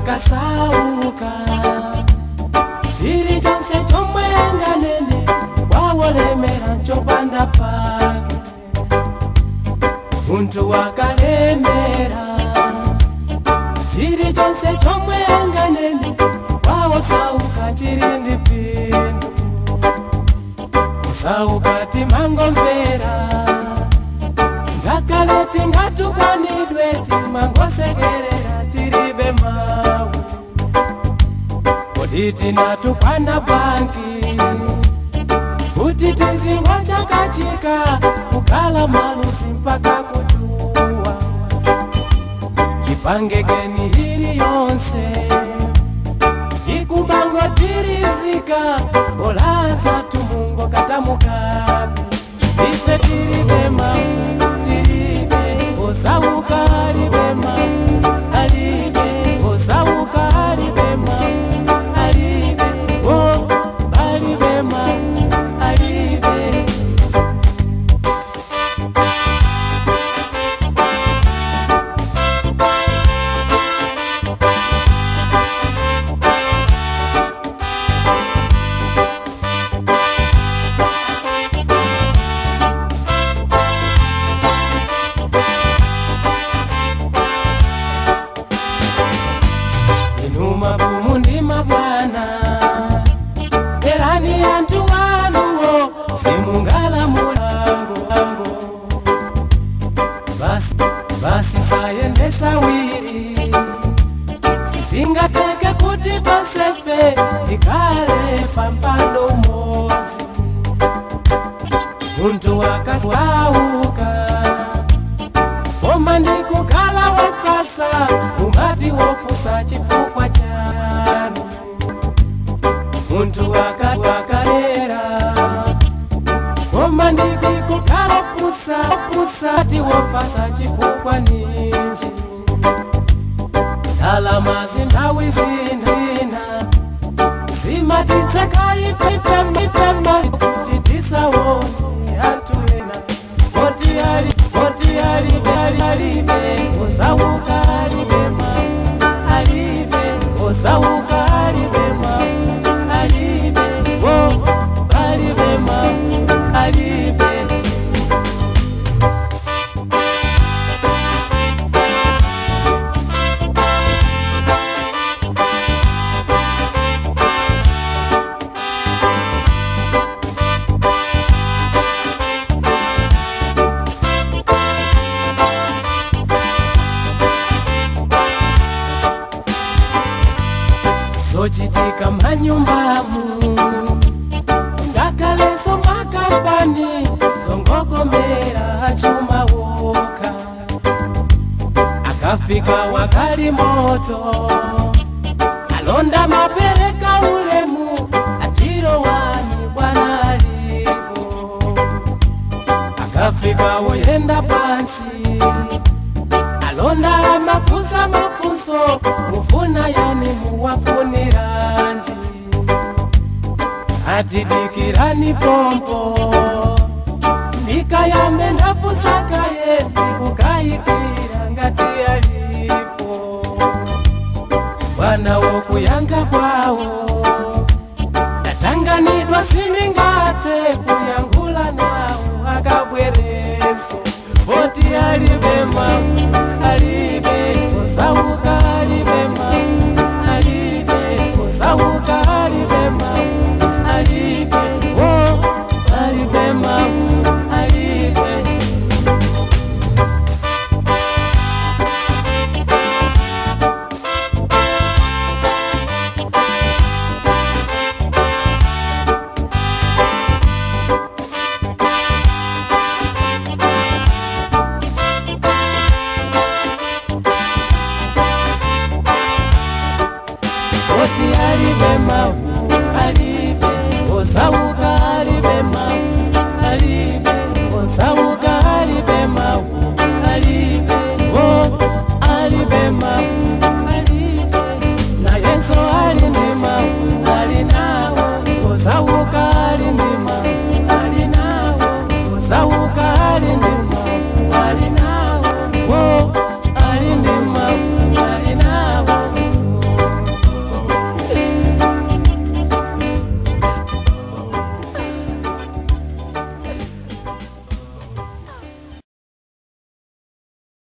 wakasauka chiri chonse chomwe anganene wawolemera nchopanda pake. Muntu wakalemera chiri chonse chomwe anganene wawosauka chiri ndipindu. Kusauka timangomvera ngakale tingatukwanidwe timangosekerera tiribe mawu. Kodi tinatukwana bwanji kuti tizingocha kachika kukala malusi mpaka kutuwa. Ipangekeni hiri yonse ikubango tirizika olaza tumungo katamukabi. Ife tiribe mawu tiribe osauka alibe mawu alibe osauka alibe mawu alibe o alibe mawu alibe. Inuma kumundima bwana erani antu wanuwo simungala mulango basi sayendesa wiri sisingateke kuti tosefe ikale pampando mozi. Muntu wakasauka koma ndikukala wafasa umati wopusa chifukwa chanu. Muntu wakalera koma ndikukala pusa ati wofasa chifukwa ninji. Dalama zindawi zina zimatitseka ifema titisawoni antu ena. Oti alibe osauka alibe mawu alibe osauka alibe mawu alibe o alibe mawu alibe. Zochitika manyumbamu ngakaleso makambani zongogomera achuma woka. Akafika wakali moto alonda mapereka ulemu atiro wani bwana alipo. Akafika woyenda pansi alonda mafuso mufuna yani muwafuniranji. Atidikirani pompo nikayambe ndafusakaye